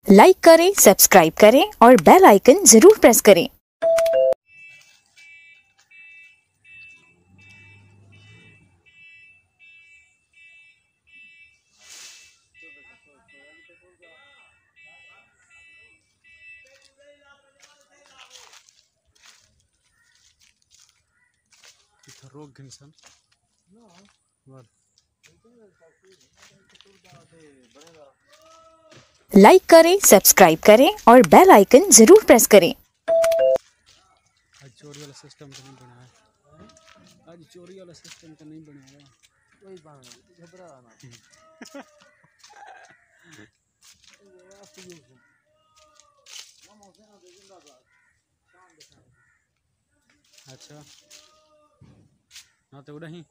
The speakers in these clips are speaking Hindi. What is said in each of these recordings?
लाइक करें, सब्सक्राइब करें और बेल आइकन जरूर प्रेस करें। रोग इंसान लाइक करें, सब्सक्राइब करें और बेल आइकन जरूर प्रेस करें। आज चोरी वाला सिस्टम तो नहीं बनाया। आज चोरी वाला सिस्टम तो नहीं बनाया। कोई बात नहीं, घबरा ना। अच्छा हाँ तो उड़ा ही।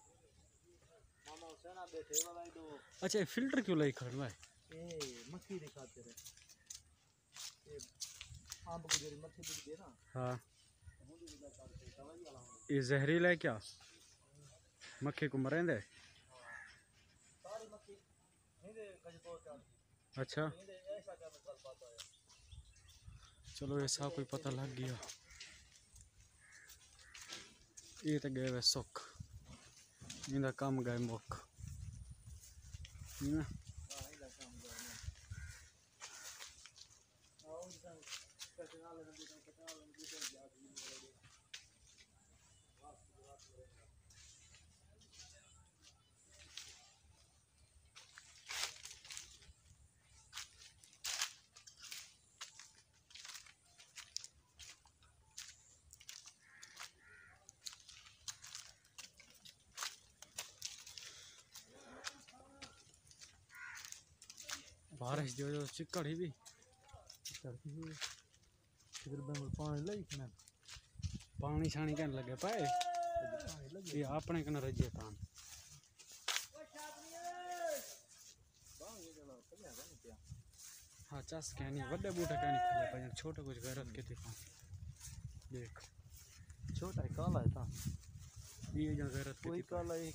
अच्छा ये फिल्टर क्यों लाई खड़ा है? मक्खी दिखाते रहे आम गुजरी मक्खी दिखती है ना। हाँ ये जहरीला है क्या? मक्खी को मरेंदे? अच्छा चलो ऐसा कोई पता लग गया। ये तो गए वे सुख इनका काम गए मुख बारिश जो चिकड़ ही भी पानी छानी कहने लगे पाए ये अपने कन रजे तान हाँ चस कहनी बड़े बूटे कहनी खले पर छोटे कुछ गैरत के थे देख छोटा है काला है था ये जो गैरत कोई काला है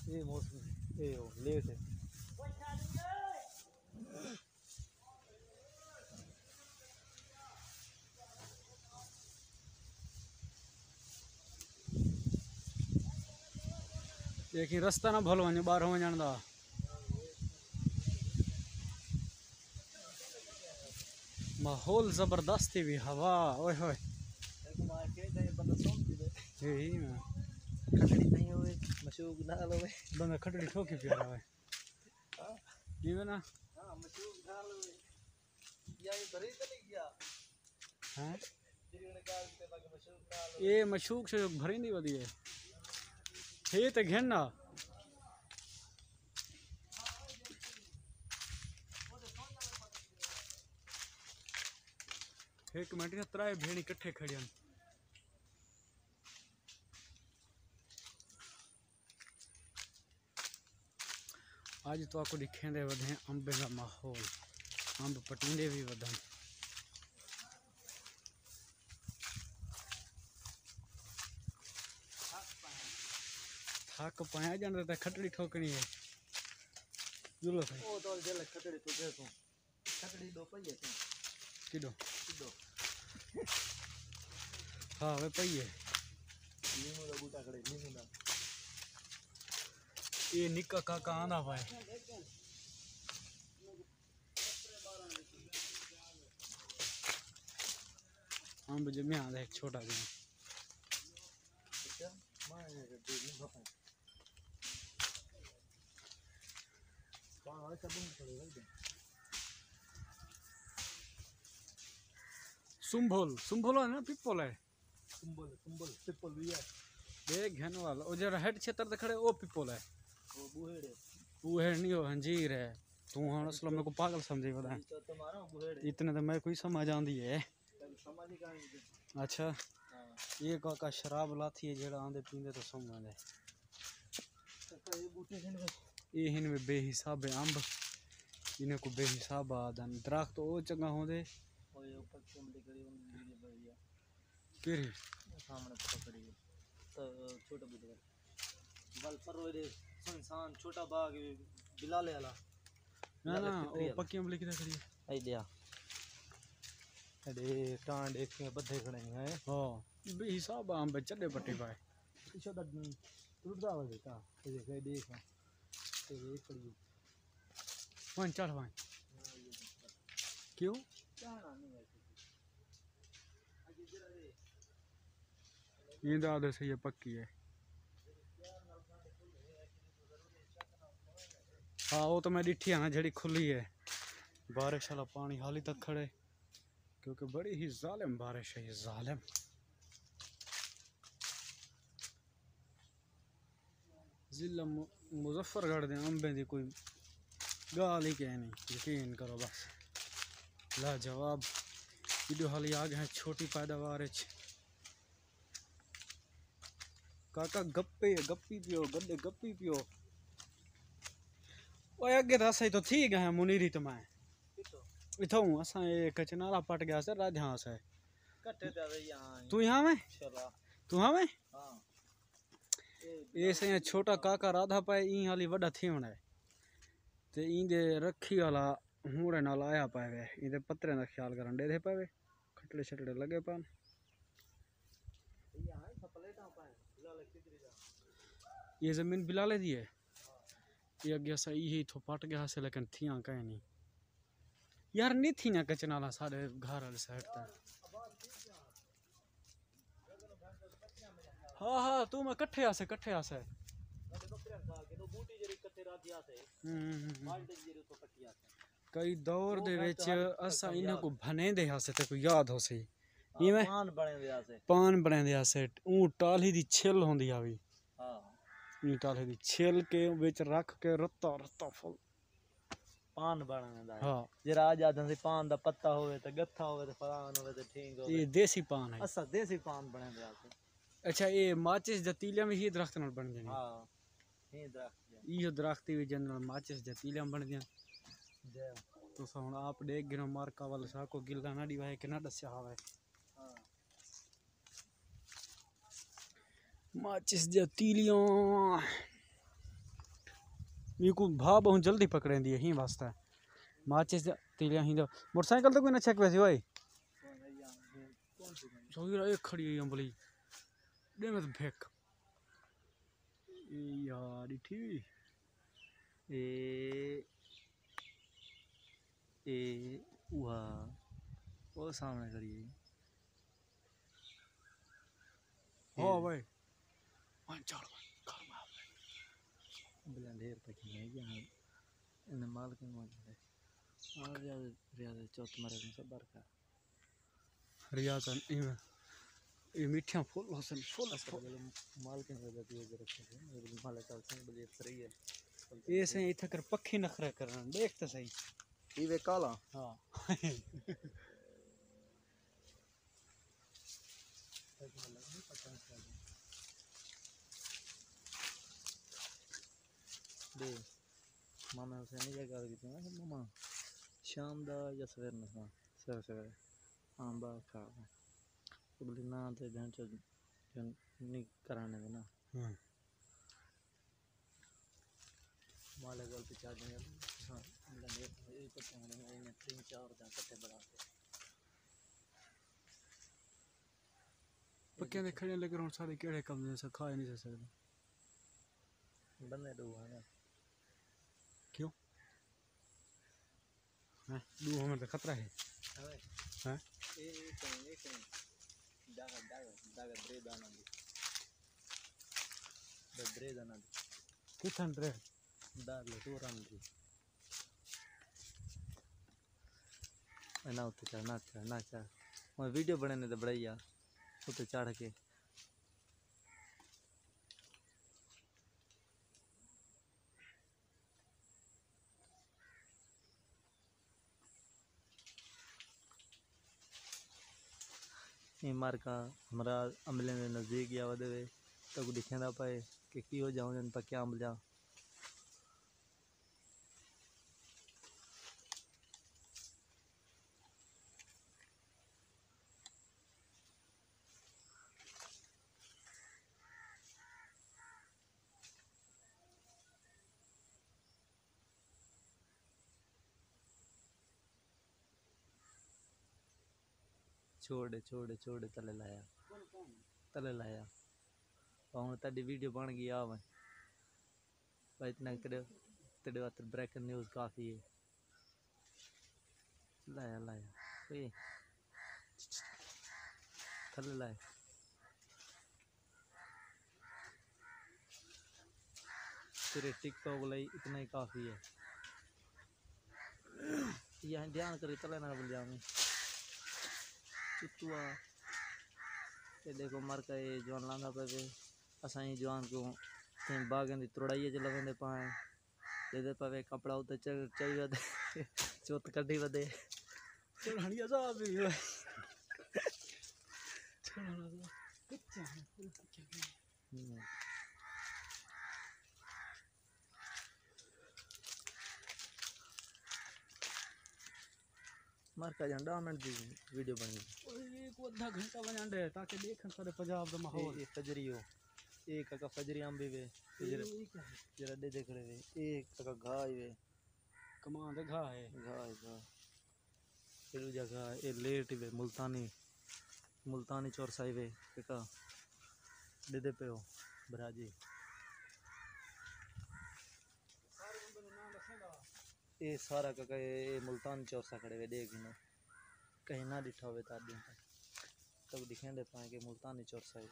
ये मौसम ये हो लेट है। देखिए रास्ता ना भलो वने बाहर हो जान दा माहौल जबरदस्त भी हवा ओए होए यही ना खटड़ी नहीं होवे मशूक डाल होवे बंदा खटड़ी ठोके प्यारा है ये ना हां मशूक डाल होवे या ये भरी चली गया हैं जिरगण गाल ते लगे मशूक डाल ये मशूक से भरी नहीं वदी है तो घेना एक मिनट ना त्राए भेड़ी इकट्ठे खड़ियन आज तो आपको दिखेंदे वधे अंबे का माहौल अंब पटींदे भी वधन थक पाया जाने तो खटड़ी ठोकनी है जुलो भाई ओ तो जल खटड़ी तो देखो खटड़ी दो पहिए थे किदो दो हाँ वे पहिए नींबू का बूटा खड़े नींबू ना ये निक्का काका आंदा भाई अंब जमे आंदा एक छोटा जमा अच्छा माने के दे नहीं भाई कौन ऐसा बंद करेगा इधर सुंभोल है ना पिप्पल है कुंबल पिपल भी है देख घेन वाला ओ जरा हेड क्षेत्र दे खड़े ओ पिप्पल है वो बुहेड़े बूहेड़ नहीं हो हंजीर है तू हाँ असलो मेरे को पागल समझे बता तो तुम्हारा बुहेड़े इतने तो मैं कोई समझ आंदी है समझ का अच्छा हां ये काका शराब लाती है जेड़ा आंदे पींदे तो समझ है तो ये बूटे से ये हिन में बेहिसाब है अंब इन्हें को बेहिसाब आदन दरख्त तो ओ चंगा होंदे ओए ऊपर चमड़ी करी उन बढ़िया केरी सामने पकड़ी तो छोटा बूटा बल पर रे संसान छोटा बाग बिलाले वाला ना ना वो पक्की अम्बली किधर खड़ी है आई लिया अरे टांड एक में बद्धे खड़े हैं हां बे हिसाब आम पे चढ़े पट्टी पाए पीछे तक टूटदा हो बेटा ये देख देख तेरे एक खड़ी वन चढ़ वन क्यों जाना नहीं वैसे ये दादा से ये पक्की है हाँ वो तो मैं डिठी है ना जड़ी खुली है बारिश वाला पानी हाली तक खड़े क्योंकि बड़ी ही जालिम बारिश है ये जालिम जिला मुजफ्फरगढ़ दे अंबे दी कोई गाल ही कह नहीं यकीन करो बस लाजवाब वीडियो हाली आ गए हैं छोटी पैदावार काका गप्पी पियो गड्डे गप्पी पियो ओए अगे तो असां तो थी गए मुनीरी तो मैं इथों असां ये कचनारा पट गया से राजहां से कट्टे ते यहां तू यहाँ में चला तू हाँ में हां ये से छोटा काका राधा पाए ई हाली वड्डा थी होना है ते इंदे रखी वाला हूरे नाल आया पावे इंदे पत्रे दा ख्याल करन दे दे पावे खटड़े छटड़े लगे पान यहां सप्लेटा पाए लाले किधर जा ये जमीन बिलाले दी है ये अगे सही ही थो पट गया से लेकिन थियां कहीं नहीं यार नहीं थी ना कचनाला सारे घर वाले साइड तक हाँ हाँ तू मैं कट्ठे आसे कई दौर दे विच असा इन्हां को भने दे हासे ते कोई याद हो सही इवें पान बने दे हासे ऊ टाली दी छिल होंदी आवी हां ई टाली दी छिल के विच रख के रत्ता रत्ता फुल पान बनाने दा हां जे राज आदन से पान दा पत्ता होवे ते गत्था होवे ते फलान होवे ते ठीक होवे ये देसी पान है असा देसी पान बने दे आसे अच्छा ये माचिस जतीलियां में ही दरख्त नाल बन जानी हां ये दरख्त इहो दरख्त भी जनरल माचिस जतीलियां बन दियां जय तो हुण आप देख गिनो मार्का वाले सा को गिल्ला ना दिवाए कि ना दस्या हवे हां माचिस जतीलियां ये को भा बहुत जल्दी पकड़े दी ही वास्ता माचिस जतीलियां ही मोटरसाइकिल तो कोई ना चेक वैसे ओए सोईरा एक खड़ी है अंबली दे में फेंक यार ठीक ए वाह वो सामने करिए हां भाई वन चढ़ घर में आप बिना ढेर तक नहीं यहाँ इन माल के माल है और रियाज चौथ मारे में सब बरका रियाज ये मीठा फूल हसन फूल माल के वजह से ये रखे हैं माल का संग बजे फ्री है ये से इथे कर पक्षी नखरा करन देख तो सही ये वे काला हां दे मामा से नहीं जगह की ना मामा शाम दा या सवेर ना सवेर हां बा खा तो बोले ना तो जन चो जन नहीं कराने देना हां माले गल पे चार दिन हां लगे ये तो चांगने में 3-4 दिन कट्टे बड़ा पक्के ने खड़े लेकर और सारे केड़े कम से खा नहीं सकते बंदे दो है ना क्यों हां दो हमें तो खतरा है हां एक दागा ब्रे दाना कितन रे दाग ले तो रन दी ना उते चढ़ मैं वीडियो बनाने तो बढ़िया उते चढ़ के मार का हमारा अमले ने नज़दीक या वे तक दिखेंदा पाए कि की हो जाऊँ जन पर क्या अमला छोड़ तले लाया और तेरी वीडियो बन गई आ मैं भाई इतना तेरे वास्ते ब्रेकिंग न्यूज़ काफ़ी है लाया ओए थले लाया तेरे टिकटॉक लाई इतना ही काफ़ी है यहाँ ध्यान करी तले ना भूल जाऊँ चुतुआ ये देखो मर का ये जवान लांदा पे असा ही जवान को कहीं बागन दी तोड़ाई च लवेंदे पाए दे पवे कपड़ा उते चाहिए दे चोत कड्डी वदे चढ़ानिया साहब भी चढ़ाना कच्चा मार का झंडा मिनट दी वीडियो बनी एक आधा घंटा बनांडे ताकि देखन सारे पंजाब दा माहौल ये फजरी हो एक का फजरी आंबे वे जरा दे देख रहे वे एक का घा वे कमां दे घा है फिर जगह ये लेट वे मुल्तानी चौरसाई वे का दे पे हो बराजी ये सारा का ये मुल्तान चौरसा खड़े हुए देख ना कहीं ना दिखा हुए तार तब दिखे दे पाए कि मुल्तानी चौरसा है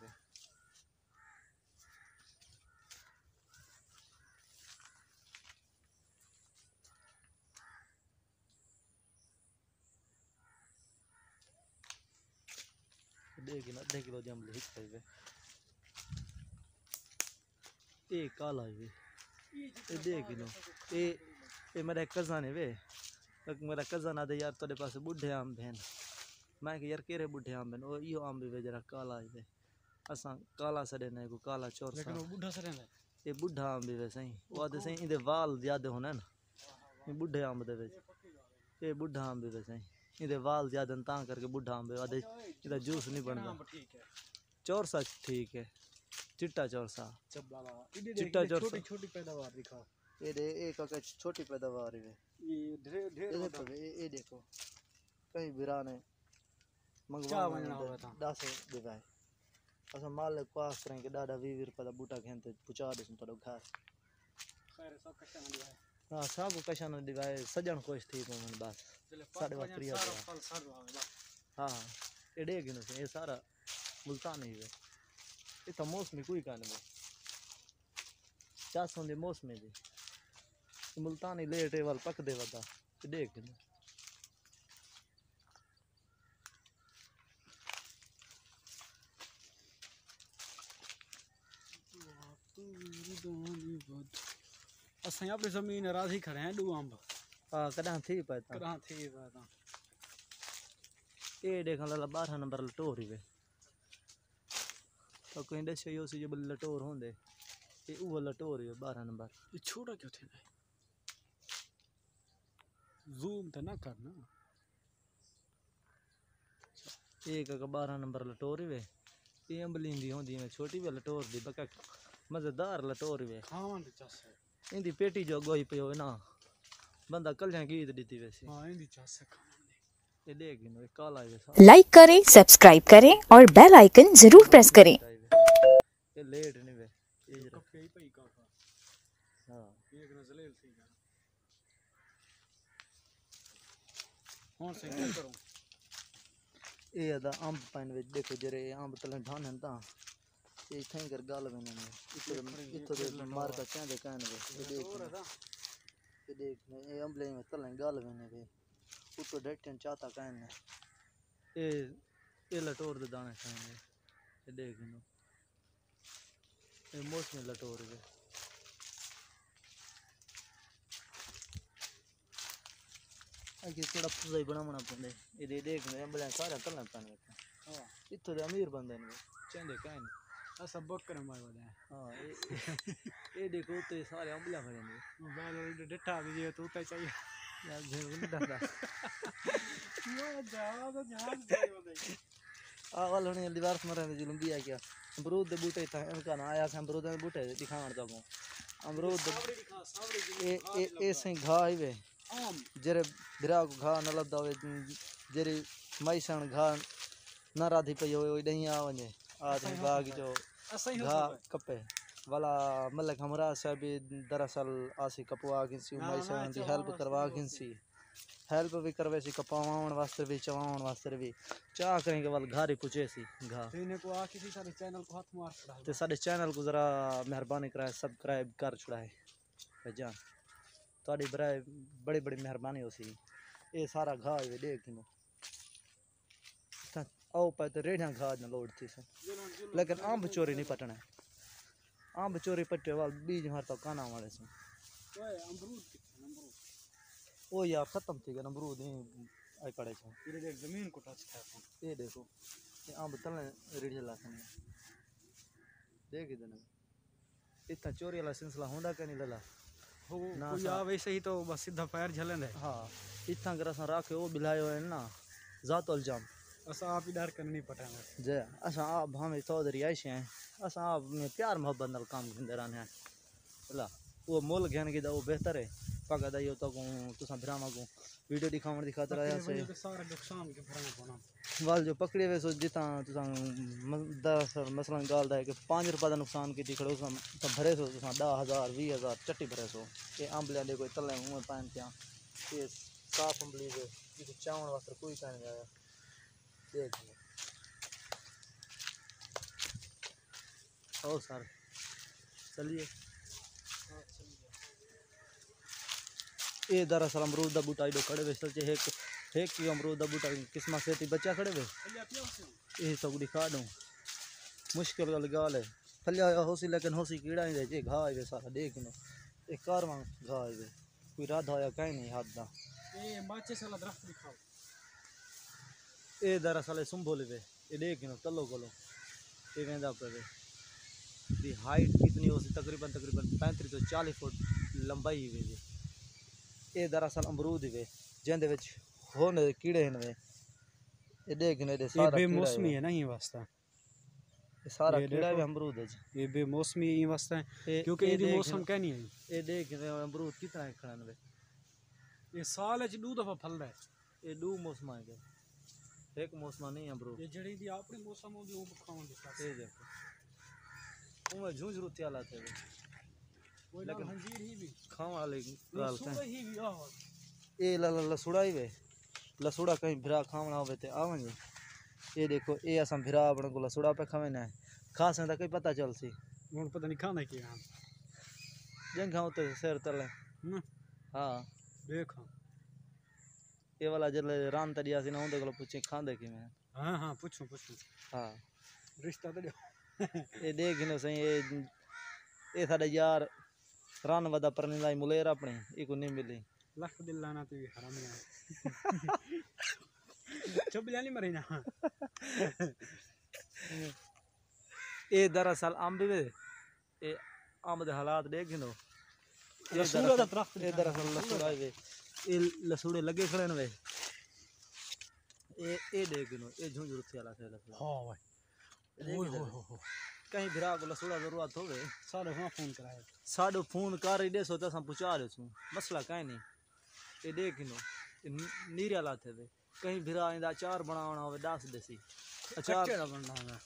देख ना देख लो जम लिख पे ये काला है ये देख लो ये मेरा कज़न है वे मेरा कज़न आदे यार तेरे पास बुढ़े आम बहन मैं कि यार केरे बुढ़े आम बहन ओ यो आम भी जरा काला है असा काला सड़े ने को काला चौरसा लेकिन वो बुढ़ा सड़े ने ये बुढ़ा आम भी वे सही वो आदे सही इदे वाल ज्यादा होने ना ये बुढ़े आम दे वे ये बुढ़ा आम भी वे सही इदे वाल ज्यादा ता करके बुढ़ा आम भी आदे इदा जूस नहीं बनदा चौरसा ठीक है चिट्टा चौरसा चिट्टा चौरसा छोटी पैदावार दिखा ये दे एक का छोटी पैदावार है ये ढेर ये देखो कहीं बिरा ने क्या बनना होगा था 10 दिवाए असा माल पास करें के दादा 20 रुपए का बूटा खेंते पुचा दे तो घर खैर सब कच्चा ना दिवाए हां सब कशा न दिवाए सजन खुश थी मन बस साढ़े बात प्रिया फल सड़ बस हां ये देख न ये सारा मुल्तानी है ये तो मौसमी कोई का नहीं 400 दे मौसमी दी मुल्तानी लेट वाल पक दे वदा देख न असां अपनी जमीन राजी खड़े हैं दू अंब हां कदा थी पाता कहां थी पाता ये देखन ला 12 नंबर लटोर ही वे तो कोई दे यो सी जब लटोर होंदे ये वो लटोर है 12 नंबर ये छोटा क्यों थे जूम तो ना करना एक का 12 नंबर लटोर ही वे ये अम्बलिंदी होंदी है छोटी भी लटोर दी बका मजेदार लटोर वे खावन दी चस है इंदी पेटी जो गोई पियो ना बंदा कल्यां गीत दीती वैसे हां इंदी चस है खावन दी ये देख नो काला है लाइक करें, सब्सक्राइब करें और बेल आइकन जरूर प्रेस करें। ये लेट नहीं वे ये जरा कफे ही पई का हां एक न जलेल थी और से क्या करूं ये अदा अंब पाइन विच देखो जरे अंब तले ढानन ता ये इथे कर गाल बने ने इतो दे मार का क्या दे कान वे ये देख ये अंबले में तले गाल बने वे उतो डटन चाहता कान ने ये लटोर दे दाने खाने ये देख नो ये मौसमी लटोर वे आगे थोड़ा पुजाई बनावना पड़े ये देख नो अंबले सारा तले पान हां इतो दे अमीर बंदे ने चंदे कान ऐसा बकर मार वाला है हां ये देखो तो सारे अंबला खड़े ने मोबाइल डटा भी तो उतना चाहिए यार झेल डटा यो जावा तो जहाज जायो दे आ वाला ने दीवार से मरे जुलम दिया क्या अमरूद दे बूटे था इनका ना आया अमरूद दे बूटे दिखावन जागो अमरूद ए से घा आवे आम जरे बिरा को घा न लदा वे जरे माईसण घा ना राधी पे यो नहीं आ वने आदमी बाग जो असां ही घा कपे वाला मलक हमरा साहब दरअसल आसी कपवा गिनसी ना, मैसा ना, दी चवाण हेल्प वास्ते करवा भी गिनसी हेल्प भी करवे सी कपावाउण वास्ते भी चवाउण वास्ते भी चाह करेंगे वाल घारी पूछे सी घा तो इन्हें को आ किसी सारे चैनल को हाथ मार पड़ा ते साडे चैनल को जरा मेहरबानी कराए सब्सक्राइब कर छुड़ाए भाईजान ਤੁਹਾਡੀ ਬਰਾਏ ਬੜੀ ਬੜੀ ਮਿਹਰਬਾਨੀ ਹੋਸੀ ਇਹ ਸਾਰਾ ਘਾਹ ਵੇ ਦੇਖ ਨੂੰ ਤਾਂ ਆਓ ਪਾ ਤੇ ਰੇੜਾਂ ਘਾਹ ਨਾ ਲੋੜ ਥੀ ਸੇ लेकिन आम चोरी नहीं पटना आम चोरी पट्टे वाल बीज मार तो काना वाले से ओए अमरूद ओ यार खत्म थी गया अमरूद नहीं आई पड़े छे ये देख जमीन को टच कर ये देखो ये आम तले रेड़ी ला सन देख इधर इतना चोरी वाला सिलसिला होंदा के नहीं लला हो ना कोई सा- आ वैसे ही तो बस सीधा पैर झलेंदे हाँ इतना अगर असा राखे वो बिलायो है ना जातुल जाम असा आप ही डर कर नहीं पटांगे जय असा आप हमें चौधरी आयशे हैं असा आप में प्यार मोहब्बत नाल काम करते रहने हैं ला वो मोल घेन की वो बेहतर है पका दइयो तो को तुसा भरामा को वीडियो दिखावन दी खातर आया से सारा नुकसान के भरना पड़ा वाल जो पकड़े वे सो जिता तुसा मसलन गाल दा है कि 5 रुपए का नुकसान की खड़ो तो भरे सो तुसा 10,000 20,000 चट्टी भरे सो ये आंबलियां दे कोई तले मुंह पान क्या ये साफ अंबली दे ये चावल वास्ते कोई कहने गया देख लो ओ सर चलिए ये दरअसल अमरूद का बूटा इडो खड़े वे सोचे एक की अमरूद का बूटा किस्मा से बच्चा खड़े वे यही सब दिखा दूँ मुश्किल वाली गाल है फलिया होसी लेकिन होसी कीड़ा ही दे घा वे सारा देख लो एक कारवा घा वे कोई राधा होया कहीं नहीं हाथ दा ये माचे साला दरख्त दिखाओ ये दरअसल सुंभोले वे ये देख लो तलो कोलो ये वेंदा पे वे दी हाइट कितनी होसी तकरीबन 35 तो 40 फुट लंबाई वे ये दरअसल अमरूद वे जेंदे विच होने कीड़े हैं वे ये देख ने दे ये सारा बेमौसमी है ना ये वास्ता ये सारा ये कीड़ा देखो। भी अमरूद है जी। ये बेमौसमी ये वास्ता है ये- क्योंकि ये ये देख मौसम लो। क्या नहीं है ये देख ने अमरूद कितना है खड़न वे ये साल च 2 दफा फलदा है ये दो मौसम है के एक मौसम नहीं अमरूद ये जड़ी दी अपनी मौसम होंदी वो खावन दी ये देखो उमे झुंझरू त्याला थे वे कोई ना लेकिन- हंजीर ही भी खावा वाले गाल थे सुबह ही भी आ ये लसुड़ा ही वे लसुड़ा कहीं भिरा खावना होवे ते आवन जी ये देखो ये असम भिरा अपने को लसुड़ा पे खावे ना खास में तो कहीं पता चल सी ਹੁਣ ਪਤਾ ਨਹੀਂ ਖਾਣਾ ਕੀ ਆ जंग खाओ तो सैर तले ਹੂੰ हाँ ਦੇਖ ये वाला जले राम तरिया सी ना उनके को पूछे खांदे कि मैं ਹਾਂ ਹਾਂ ਪੁੱਛੋ हाँ ਰਿਸ਼ਤਾ ਤੇ ਦਿਓ ये देख नो सही ये साडे यार रान वदा परनिंदा मुलेर अपने ये को नहीं मिली ਲੱਖ ਦਿਲ ਲਾਣਾ ਤੇ ਵੀ ਹਰਾਮ ਹੈ ਚੁੱਪ ਜਾਨੀ ਮਰੇ ਨਾ ये दरअसल अम्ब वे ये अम्ब दे हालात देख नो ये लसूड़ा दा दरख्त ये दरअसल लसूड़ा वे ये लसूड़े लगे खड़े न वे ये देख नो ये झुंझुर थे वाला थे लसूड़ा ਹਾਂ ਓਏ ਓਏ ਹੋਏ ਹੋਏ कहीं भिरा को लसूड़ा जरूरत होवे ਸਾਰੇ ਹਾਂ ਫੋਨ ਕਰਾਇਆ साडो फोन कर ही देसो तो हम पहुंचा दे छु मसला काई नहीं ये देख नो नीरे लाते वे कहीं भिरा इंदा अचार बनावना होवे दास देसी अचार ਕੱਚੇ ਦਾ ਬਣਨਾ ਹੈ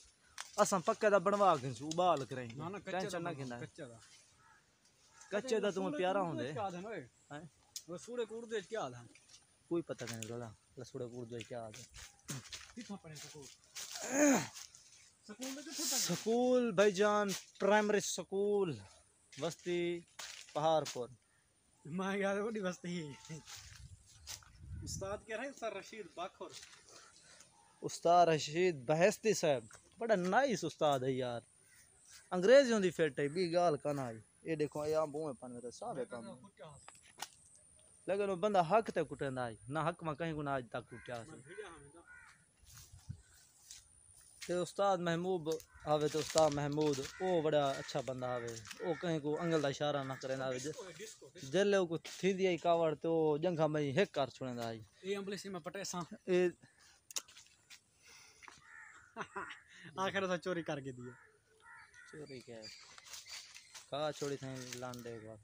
असां पक्के दा बनवा के छु उबाल करें ਨਾ ਨਾ ਕੱਚੇ टेंशन ना खिंदा ਕੱਚੇ ਦਾ कच्चे दा तुम्हें प्यारा होंदे ਕੀ ਆਦਨ ਓਏ हैं ਉਹ ਸੂੜੇ ਕੂੜਦੇ ਕੀ ਆਦਨ कोई पता नहीं रोला लसूड़े कूड़ दे क्या आ ਕਿੱਥੋਂ ਪੜੇ ਸਕੂਲ ਸਕੂਲ ਦੇ ਕਿੱਥੋਂ ਤੱਕ स्कूल भाईजान प्राइमरी स्कूल बस्ती पहाड़पुर मैं याद बड़ी बस्ती उस्ताद कह रहे हैं उस्ताद रशीद बाखर उस्ताद रशीद बहस्ती साहब बड़ा नाइस उस्ताद है यार अंग्रेजियों दी फेट है बी गाल कना है ये देखो या मुंह पन मेरे सारे काम लेकिन वो बंदा हक ते कुटेंदा है ना हक में कहीं गुना आज तक कुटिया से ते उस्ताद महमूद आवे तो उस्ताद महमूद वो बड़ा अच्छा बंदा आवे वो कहीं को अंगल दा इशारा ना करे आवे जल्ले को थींदी आई कावड़ तो जंगा में हेक कर छुड़ेंदा है ये अंबली से मैं पटे सा ये आखिर से चोरी करके दिया चोरी क्या है कहा छोड़ी थे लांडे एक बार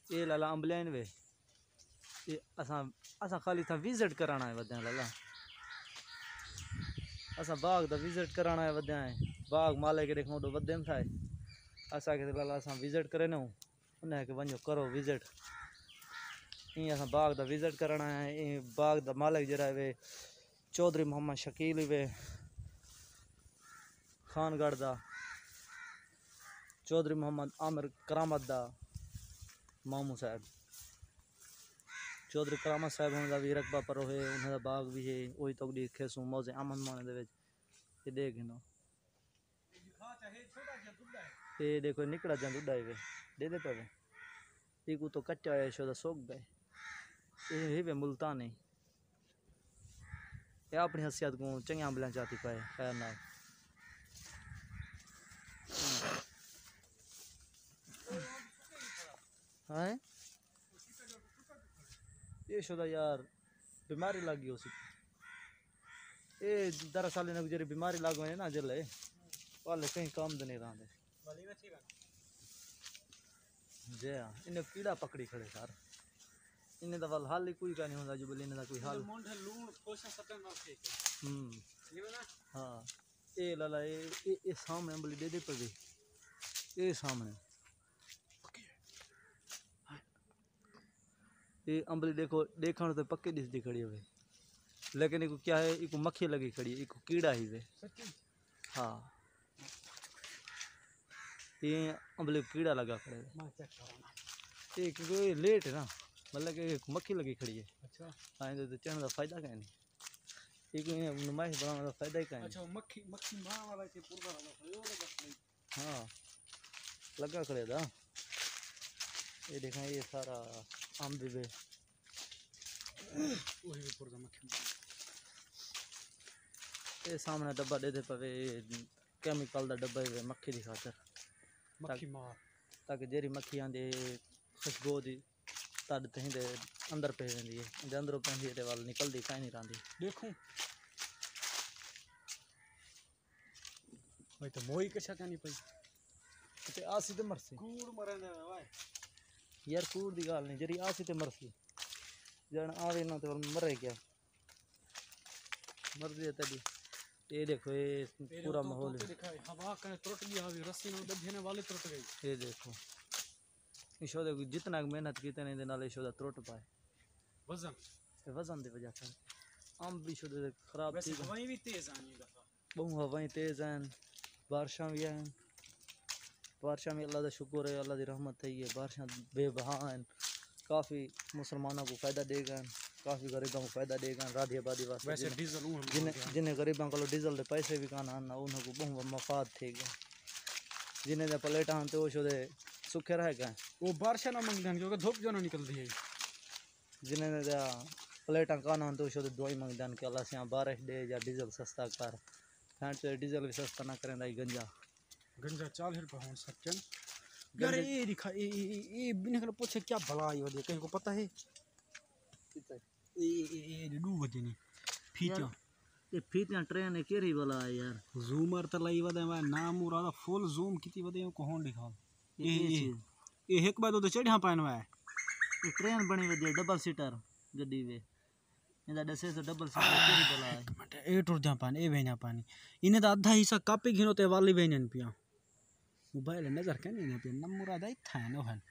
ये लाला अम्बलेन वे ये असा असा खाली था विजिट कराना है बदन लाला असा बाग दा विजिट कराना है वद्या है बाग माले के देखो तो वद्यम था असा के लाला असा विजिट करे ना उन्हें के वञो करो विजिट ये असा बाग दा विजिट करना है ये बाग दा मालिक जरा वे चौधरी मोहम्मद शकील वे खानगढ़ दा चौधरी मोहम्मद आमिर करामत दा मामू साहब चौधरी करामत साहब होने का भी रकबा पर है उन्हें दा बाग भी है वही तो दी खेसू मौजे अमन माने दे विच ये देख नो ये देखो निकड़ा जा दुड्डा है वे दे पवे इको तो कच्चा है शो दा सोक गए ये वे मुल्तानी ये अपनी हसीयत को चंगी आंबला चाहती पाए खैर ना हाँ ये शोदा यार बीमारी लग गई उसी ये दरअसल इन्हें गुजरी बीमारी लग गई ना जले वाले कहीं काम तो नहीं रहा जे हाँ इन्हें कीड़ा पकड़ी खड़े सार इन्हें दवाल हाल ही कोई का नहीं होता जो बोले इन्हें कोई हाल हाँ ये लाला ये सामने बोली दे पर भी ये सामने ये अंबली देखो देखने तो पक्के दिसदी खड़ी हुई लेकिन इको क्या है इको मक्खी लगी खड़ी है इको कीड़ा ही वे हाँ ये अंबली कीड़ा लगा खड़े ये क्योंकि लेट है ना मतलब कि मक्खी लगी खड़ी है अच्छा हाँ तो चढ़ने का फायदा क्या नहीं एक नुमाइश बनाने का फायदा ही क्या अच्छा मक्खी मक्खी मार वाला के पूरा लगा हाँ लगा खड़े था ये देखा ये सारा आम भी वे वही भी पूरा मक्खी ये सामने डब्बा दे दे पवे केमिकल दा डब्बा है मक्खी दी खातर मक्खी मार ताकि जेरी मक्खी आंदे खुशबू दी तद तहीं दे अंदर पे वेंदी है दे अंदरों पेंदी ते वाल निकलदी काई नहीं रांदी देखूं भाई तो मोई कछा का नहीं पई ते आसी ते मरसी कूड़ मरने भाई यार कूड़ दी गाल नहीं जरी आसी ते मरसी जण आवे ना ते मरे क्या मर दिया तभी ये देखो ये पूरा माहौल हवा का टूट गया अभी रस्सी में दबने वाले टूट गई ये देखो इशो देखो जितना मेहनत की तने दे नाल इशो दा टूट पाए वजन दी वजह से आम भी शो दे खराब थी हवाएं भी तेज आनी दफा बहु हवाएं तेज हैं बारिशां भी हैं बारिशां में अल्लाह दा शुक्र है अल्लाह दी रहमत है ये बारिशां बेबहा हैं काफ़ी मुसलमानों को फ़ायदा देगा काफ़ी गरीबों को फ़ायदा देगा राधी आबादी वास्ते वैसे डीजल जिन्हें गरीबों को डीजल के पैसे भी काना आना उन्होंने बहुत मफाद थे जिन्हें दे प्लेट आते वो शो दे सुखे रह गए वो बारिशा ना मंगते हैं क्योंकि धूप जो ना निकलती है जिन्हें दे प्लेटा काना आते वो शो दे दुआई मंगते हैं कि अल्लाह से यहाँ बारिश दे या डीजल सस्ता कर फैन से डीजल भी सस्ता ना करें दाई गंजा गंजा 40 रुपये हो सकते यार ये दिखा ये बिना कर पूछे क्या भला ये वजह कहीं को पता है ये डू वजह नहीं फीचा ये फीचा ट्रेन है केरी वाला है यार जूमर त लाई वदे मैं नाम उरा फुल जूम किती वदे को होन दिखा ये एक बार तो चढ़ा पान वा ये ट्रेन बनी वदे डबल सीटर गड्डी वे इंदा दसे से डबल सीटर केरी वाला है ए टुर जा पान ए वेना पानी इने दा आधा हिस्सा कापी घिनो ते वाली वेनन पिया मोबाइल नजर के नहीं पे नंबर आदा था ना हन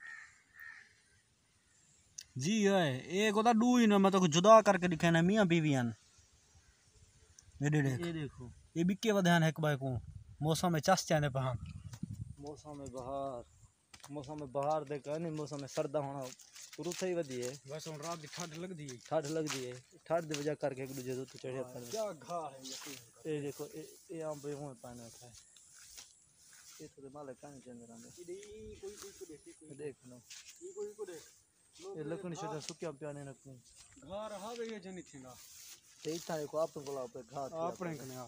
जी है एक होता डू ही ना मतलब जुदा करके दिखाना मियां बीवियान ये देखो ये बिके वधान है कबाय को मौसम में चस चांदे पहां मौसम में बहार दे कहनी मौसम में सर्दा होना शुरू से ही वदी है बस हुन रात दी ठंड लग दी है ठंड दी वजह करके एक दूजे तो चढ़े पर क्या घा है ये देखो ये आम पे हो पाना था ये तो माले काने के अंदर आंदे कोई को देख लो ये कोई को देख ये लकड़ी से सुक्या प्याने न को घर हावे ये जनी थीना ते इथा को आप बोला पे घात आपने कने आ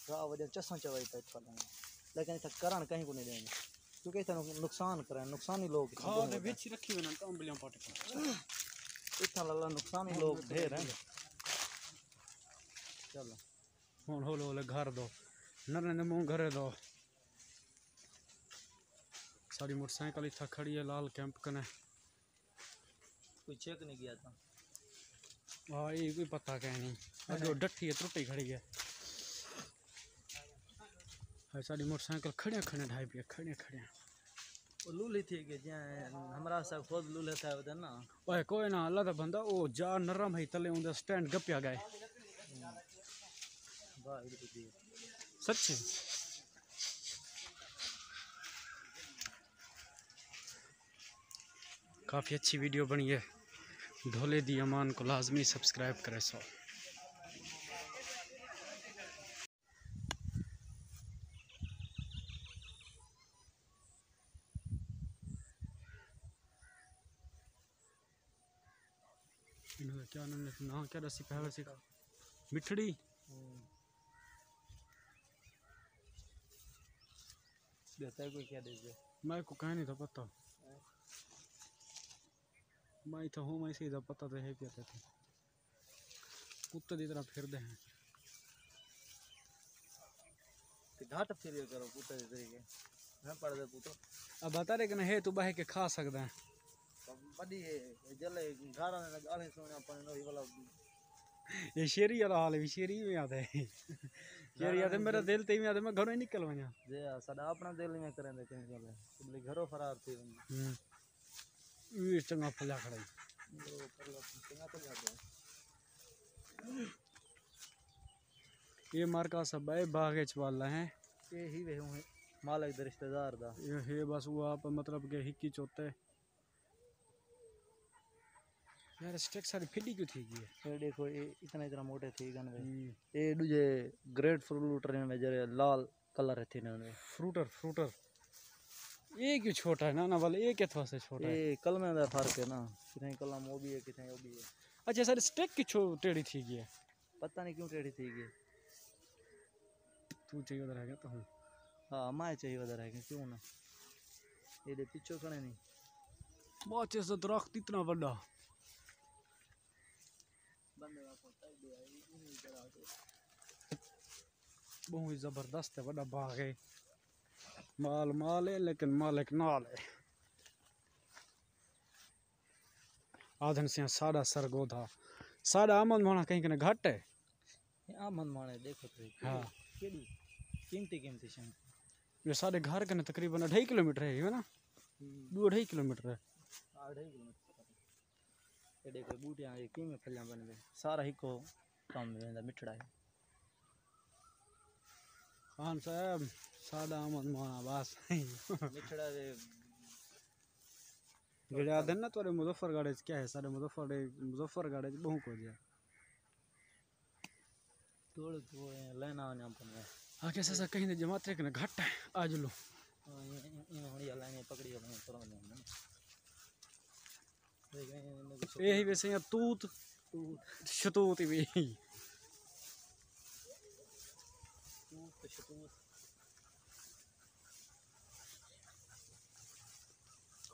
गा वजह चसा चवाई पे फला लेकिन इथा करण कहीं को नहीं देंगे क्योंकि इथा नुकसान करे नुकसानी लोग घा दे विच रखी वे न अंबलियां पाटे इथा लला नुकसानी लोग ढेर हैं चलो हुन होले घर दो नरने ने मुंह घरे दो सारी मोटरसाइकिल इतना खड़ी है लाल कैंप कने कोई चेक नहीं किया था हाँ ये कोई पता क्या नहीं अगर डट्ठी है त्रुटी खड़ी है सारी मोटरसाइकिल खड़े खड़े ढाई पे खड़े खड़े लूली थी कि जे हमरा सा खुद लूले था उधर ना ओए कोई ना अल्लाह दा बंदा ओ जा नरम है तले उंदा स्टैंड गप्या गए वाह इधर दी सच्ची काफ़ी अच्छी वीडियो बनी है। ढोले दी अमान को लाजमी सब्सक्राइब करें सो। क्या ना क्या रसी पहले से मिठड़ी देता है कोई क्या दे मैं को कहीं नहीं था पता मैं तो हूँ मैं सीधा पता तो है क्या कहते कुत्ते की तरह फिर दे हैं घाट फिर करो कुत्ते के तरीके मैं पढ़ दे पुतो अब बता रहे कि ना है तू बह के खा सकता है बड़ी जले घाड़ा ने गाले सोने अपन नो वाला ये शेरी वाला हाल है शेरी में आता है शेरी आता है मेरा दिल ते में आता है मैं घरों ही निकल वना जे सदा अपना दिल में करेंगे कहीं चले बोले घरों फरार थे ये चंगा फला खड़ा चंगा तो जाता ये मार का सब है बागेच वाला है ये ही वे हूं मालिक दे रिश्तेदार दा ये है बस वो आप मतलब के हिक्की चोते यार स्टेक सारी फिडी क्यों थी गई ये देखो ये इतना मोटे थी गन वे ये दूजे ग्रेट फ्रूट रेन में जरे लाल कलर थी ने फ्रूटर ये क्यों छोटा है ना वाले ये क्या से छोटा है ये कलमे दा फर्क है ना कितने कलम वो भी है कितने वो भी है अच्छा सर स्टेक की टेढ़ी थी गई है पता नहीं क्यों टेढ़ी थी गई तू चाहिए उधर है क्या तो हां मैं चाहिए उधर है क्यों ना ये दे पीछे खड़े नहीं बहुत से दरख्त इतना बड़ा बहुत जबरदस्त है बड़ा बाग है माल है लेकिन मालिक नाल है आधन से साड़ा सरगोधा साड़ा आमन माना कहीं कहीं घट है आमन माने देखो तो हाँ केड़ी कीमती शे ये साढ़े घर के तकरीबन 2.5 किलोमीटर है ना 2.5 किलोमीटर है 2.5 किलोमीटर एडे कोई बूटियां ये की में फलियां बन गए सारा ही को काम में मिठड़ा है खान साहब सादा आमद माना बस मिठड़ा वे गड़ा दिन ना तोरे मुजफ्फरगढ़ क्या है सारे मुजफ्फरगढ़ बहु को जे तोड़ को लेना आने अपन में आके ससा कहीं ने जमात रे घट है आज लो इन हड़ी लाने पकड़ी अपन तुरंत में यही वैसे या तूत शतूत भी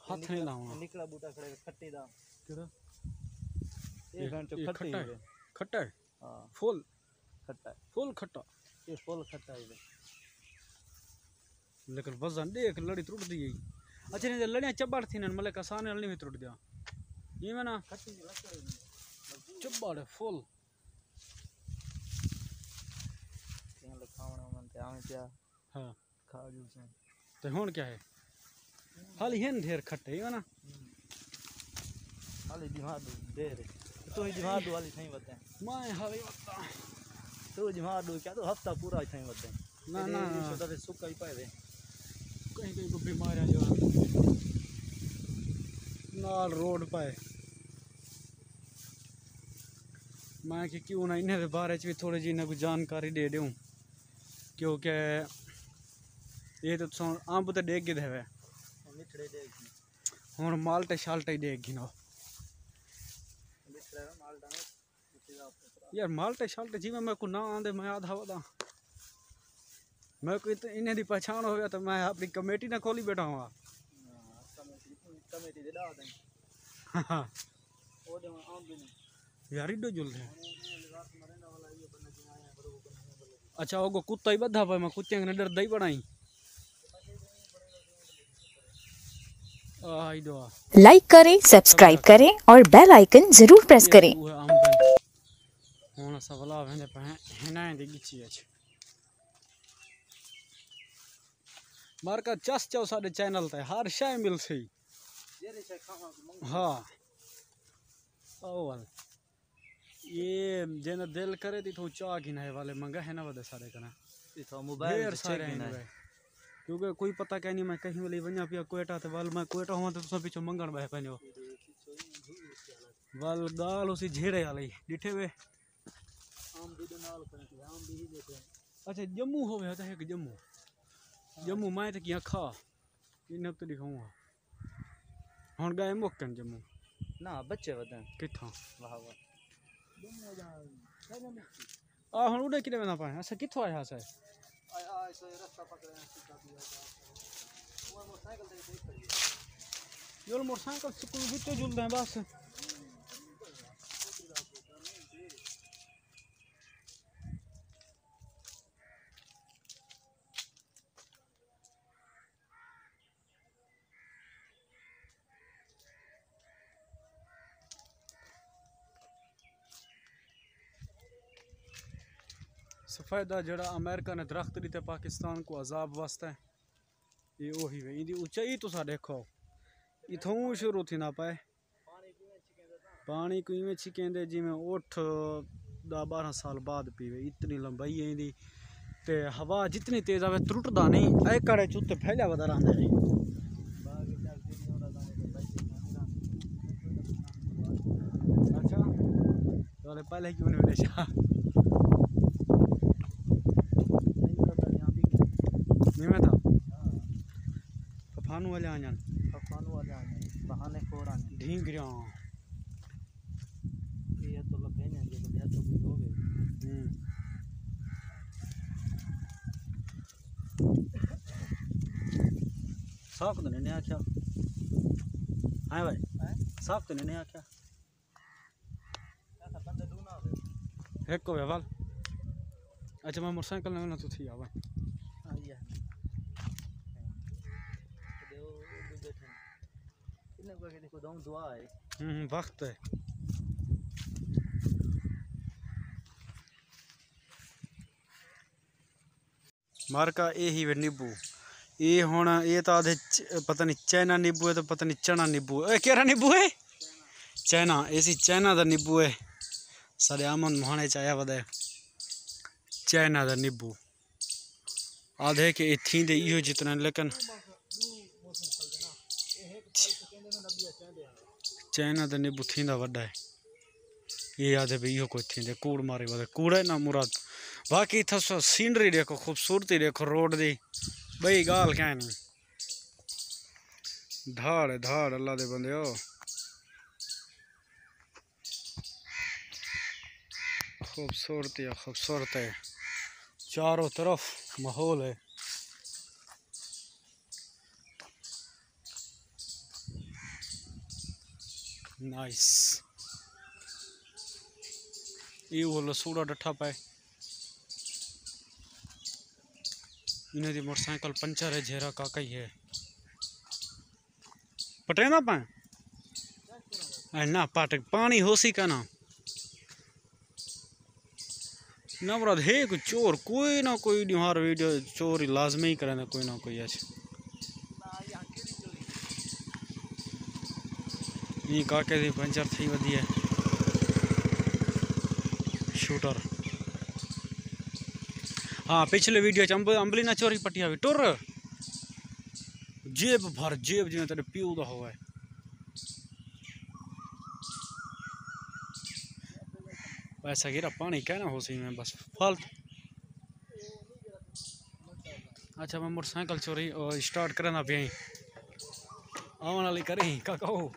हाथ नहीं लाऊंगा निकला बूटा खड़े खट्टी दा केड़ा ये घंटे खट्टी है खट्टा है हां फुल खट्टा ये फुल खट्टा है लेकिन वजन देख लड़ी टूट दी अच्छा नहीं लड़ियां चबड़ थी न मले कसान हल नहीं टूट दिया ये में ना चबड़ है फुल यहां लखावना मन ते आवे क्या हां खा जू से तो हुन क्या है हाल हेन ढेर खट्टे है ना हाल दिमाग ढेर तो ही दिमाग वाली नहीं बता मैं हाल बता तो दिमाग क्या तो हफ्ता पूरा नहीं बता ना ना तो दे सुक्का ही पाए कहीं को बीमारियां जो नाल रोड पाए मैं कि क्यों ना इन्हें बारे च भी थोड़ी जी ना कुछ जानकारी दे दूं क्योंकि ये तो अंब तो डेग गए है मिठड़े देख हुन माल्टे शाल्टे डेग गिनो मिठड़ा मालटा यार माल्टे शाल्टे जी मैं को ना आंदे मैं आधा वदा मैं कोई तो इन्हें दी पहचान हो गया तो मैं अपनी कमेटी ना खोली बैठा हूं कमेटी दे दाव दे हां ओ दे आम भी नहीं यार इडो जुल है अच्छा ओगो कुत्ता ही बधा पे मैं कुत्ते ने डर दई बनाई आई दो लाइक करें, सब्सक्राइब करें और बेल आइकन जरूर प्रेस करें। होना सवाल वेंदे पे है ना दी गिची है मार्का चस चो साडे चैनल ते हर शय मिल सी। हाँ ओ वाल ये जेना दिल करे ती तो चाह गिना वाले मंगा है ना वदे सारे कना ढेर सारे हैं भाई क्योंकि कोई पता क्या नहीं मैं कहीं वाली वन्या पिया कोयटा ते वाल मैं कोयटा हुआ तो सब पीछे मंगण बह पन्यो वाल गाल उसी झेड़े वाली डिठे वे आम भी नाल करे आम भी ही देते। अच्छा जम्मू हो गया था एक जम्मू जम्मू मैं तो किया खा इन तो दिखाऊंगा हुन गए मुक्कन जम्मू ना बच्चे वदन किथां वाह वाह जम्मू जा आ हुन उड़े किने ना पाए अच्छा किथों आया से आ सो रास्ता पकड़े सीधा दिया वो मोटरसाइकिल ते खड़ी है योल मोटरसाइकिल स्कूल बिचे जुलदे हैं बस सफेदा जड़ा अमेरिका ने दरख्त दी पाकिस्तान को अजाब वास्ते ये वही वे इंदी ऊंचाई तो सा देखो इथों शुरू थी ना पाए पानी को इवें छिकेंदे जिवें 8-12 साल बाद पीवे इतनी लंबाई है इंदी ते हवा जितनी तेज आवे त्रुटदा नहीं ए कड़े चुते फैला वदा रहंदे ने अच्छा वाले पहले क्यों नहीं विदेशा में था फफानू वाले आने बहाने कोड़ा ढींगरिया ये तो लगे नहीं ये तो कुछ हो गए साफ तो नहीं आख्या हां भाई साफ तो नहीं आख्या ऐसा बंदे दूना एक को वाल अच्छा मैं मोटरसाइकिल में ना तो थी आवा आइए देखो बैठे कितने को देखो दम दुआ है वक्त है मार्का ये ही वे नींबू ये हुन ये तो आधे पता नहीं चाइना नींबू है तो पता नहीं चना नींबू है केरा नींबू है चाइना ऐसी चाइना दा नींबू है सारे आमन मुहाने चाया वदे चाइना दा नींबू आधे के थी दे इहो जितना लेकिन चाइना दा नींबू थींदा वड्डा है ये आधे भी इहो कोई थींदे कूड़ मारे वदे कूड़े ना मुराद बाकी था सो सीनरी देखो खूबसूरती देखो रोड दी बई गाल क्या नहीं धाड़ धाड़ अल्लाह दे बंदे हो खूबसूरती है खूबसूरत है चारों तरफ माहौल है नाइस ये वो सूड़ा डठा पाए इन्हें दी मोटरसाइकिल पंचर है झेरा काका ही है पटे ना पाए ना पाटे पानी होसी का ना ना मुराद है कोई चोर कोई ना कोई निहार वीडियो चोरी लाजमी ही करे ना कोई आज ये काके दी पंचर थी वधी है शूटर हाँ पिछले वीडियो च अंबली ना चोरी पटिया भी टुर जेब भर जेब जिवें तेरे प्यू दा होवे वैसा गिरा पानी कहना हो सी में बस फालतू अच्छा मैं मोटरसाइकिल चोरी स्टार्ट करना पे आवन वाली करी का कहो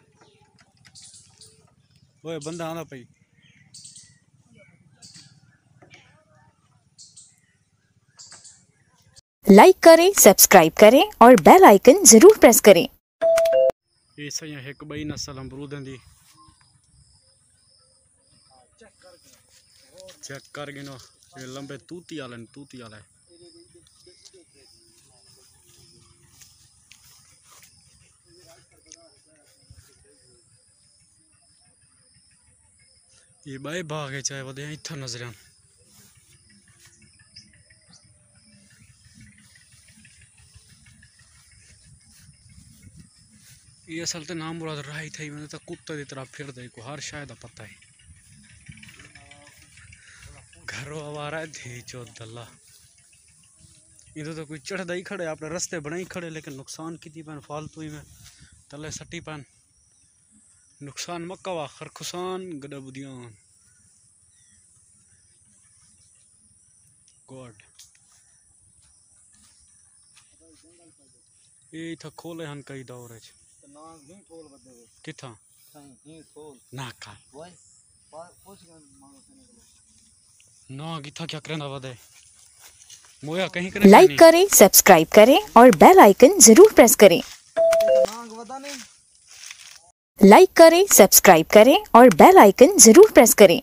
ओए बंदा आना पई लाइक करें, सब्सक्राइब करें और बेल आइकन जरूर प्रेस करें। ये सही एक बई नस्ल अमरूदन दी चेक कर गिनो ये लंबे तूती वाले ये बाई भागे चाहे वदे इत्था नजर आन ये असल तो नाम मुराद रही थी मैंने तो कुत्ते की तरह फिर दे को हर शायद पता है घरों आवारा है धी चौथ दल्ला इधर तो कोई चढ़ ही खड़े अपने रास्ते बने ही खड़े लेकिन नुकसान की पैन फालतू ही में तले सटी पैन नुकसान मक्का खरखुसान गड़ा बुदियान गॉड ये था खोले हन कई दौर है किथा ना का ना किथा क्या करना बदे मोया कहीं करे लाइक करें, सब्सक्राइब करें और बेल आइकन जरूर प्रेस करें। लाइक करें, सब्सक्राइब करें और बेल आइकन जरूर प्रेस करें।